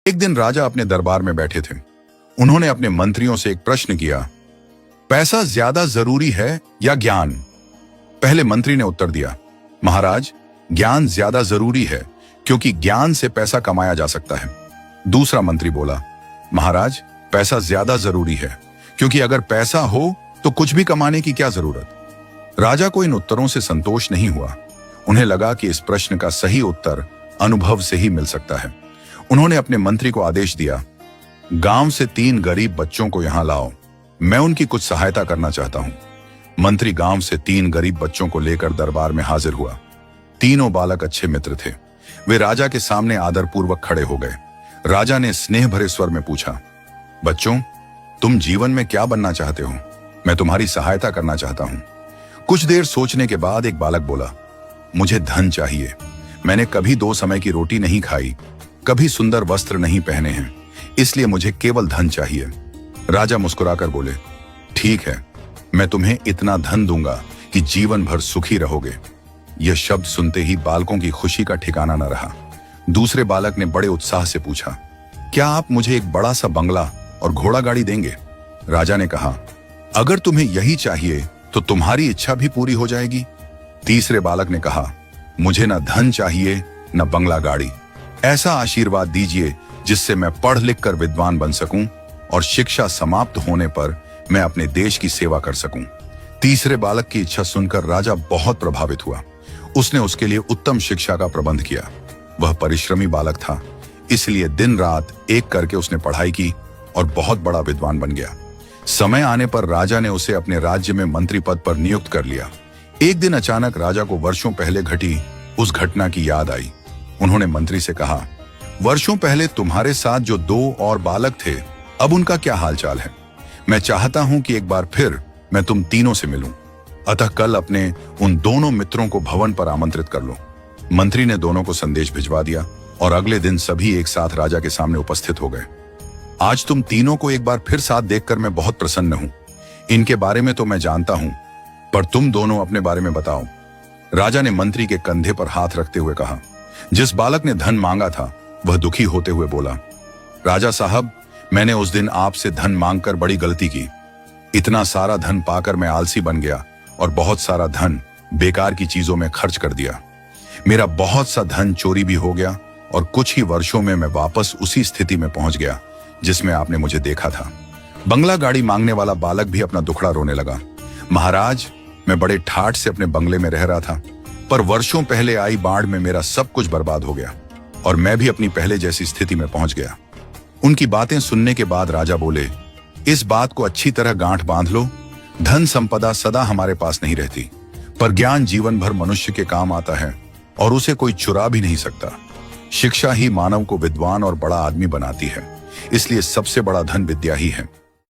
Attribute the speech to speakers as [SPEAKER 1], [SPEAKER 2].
[SPEAKER 1] एक दिन राजा अपने दरबार में बैठे थे। उन्होंने अपने मंत्रियों से एक प्रश्न किया, पैसा ज्यादा जरूरी है या ज्ञान? पहले मंत्री ने उत्तर दिया, महाराज, ज्ञान ज्यादा जरूरी है क्योंकि ज्ञान से पैसा कमाया जा सकता है। दूसरा मंत्री बोला, महाराज, पैसा ज्यादा जरूरी है क्योंकि अगर पैसा हो तो कुछ भी कमाने की क्या जरूरत? राजा को इन उत्तरों से संतोष नहीं हुआ। उन्हें लगा कि इस प्रश्न का सही उत्तर अनुभव से ही मिल सकता है। उन्होंने अपने मंत्री को आदेश दिया, गांव से 3 गरीब बच्चों को यहां लाओ, मैं उनकी कुछ सहायता करना चाहता हूं। मंत्री गांव से 3 गरीब बच्चों को लेकर दरबार में हाजिर हुआ। तीनों बालक अच्छे मित्र थे। वे राजा के सामने आदरपूर्वक खड़े हो गए। राजा ने स्नेह भरे स्वर में पूछा, बच्चों, तुम जीवन में क्या बनना चाहते हो? मैं तुम्हारी सहायता करना चाहता हूं। कुछ देर सोचने के बाद एक बालक बोला, मुझे धन चाहिए। मैंने कभी 2 समय की रोटी नहीं खाई, कभी सुंदर वस्त्र नहीं पहने हैं, इसलिए मुझे केवल धन चाहिए। राजा मुस्कुराकर बोले, ठीक है, मैं तुम्हें इतना धन दूंगा कि जीवन भर सुखी रहोगे। यह शब्द सुनते ही बालकों की खुशी का ठिकाना न रहा। दूसरे बालक ने बड़े उत्साह से पूछा, क्या आप मुझे एक बड़ा सा बंगला और घोड़ा गाड़ी देंगे? राजा ने कहा, अगर तुम्हें यही चाहिए तो तुम्हारी इच्छा भी पूरी हो जाएगी। तीसरे बालक ने कहा, मुझे न धन चाहिए न बंगला गाड़ी, ऐसा आशीर्वाद दीजिए जिससे मैं पढ़ लिख कर विद्वान बन सकूं और शिक्षा समाप्त होने पर मैं अपने देश की सेवा कर सकूं। तीसरे बालक की इच्छा सुनकर राजा बहुत प्रभावित हुआ। उसने उसके लिए उत्तम शिक्षा का प्रबंध किया। वह परिश्रमी बालक था, इसलिए दिन रात एक करके उसने पढ़ाई की और बहुत बड़ा विद्वान बन गया। समय आने पर राजा ने उसे अपने राज्य में मंत्री पद पर नियुक्त कर लिया। एक दिन अचानक राजा को वर्षों पहले घटी उस घटना की याद आई। उन्होंने मंत्री से कहा, वर्षों पहले तुम्हारे साथ जो 2 और बालक थे, अब उनका क्या हालचाल है? मैं चाहता हूं कि एक बार फिर मैं तुम तीनों से मिलूं। अतः कल अपने उन दोनों मित्रों को भवन पर आमंत्रित कर लो। मंत्री ने दोनों को संदेश भिजवा दिया और अगले दिन सभी एक साथ राजा के सामने उपस्थित हो गए। आज तुम तीनों को एक बार फिर साथ देखकर मैं बहुत प्रसन्न हूं। इनके बारे में तो मैं जानता हूं, पर तुम दोनों अपने बारे में बताओ। राजा ने मंत्री के कंधे पर हाथ रखते हुए कहा। जिस बालक ने धन मांगा था वह दुखी होते हुए बोला, राजा साहब, मैंने उस दिन आपसे धन मांगकर बड़ी गलती की। इतना सारा धन पाकर मैं आलसी बन गया और बहुत सारा धन बेकार की चीजों में खर्च कर दिया। मेरा बहुत सा धन चोरी भी हो गया और कुछ ही वर्षों में मैं वापस उसी स्थिति में पहुंच गया जिसमें आपने मुझे देखा था। बंगला गाड़ी मांगने वाला बालक भी अपना दुखड़ा रोने लगा। महाराज, मैं बड़े ठाठ से अपने बंगले में रह रहा था, पर वर्षों पहले आई बाढ़ में मेरा सब कुछ बर्बाद हो गया और मैं भी अपनी पहले जैसी स्थिति में पहुंच गया। उनकी बातें सुनने के बाद राजा बोले, इस बात को अच्छी तरह गांठ बांध लो, धन संपदा सदा हमारे पास नहीं रहती, पर ज्ञान जीवन भर मनुष्य के काम आता है और उसे कोई चुरा भी नहीं सकता। शिक्षा ही मानव को विद्वान और बड़ा आदमी बनाती है, इसलिए सबसे बड़ा धन विद्या ही है।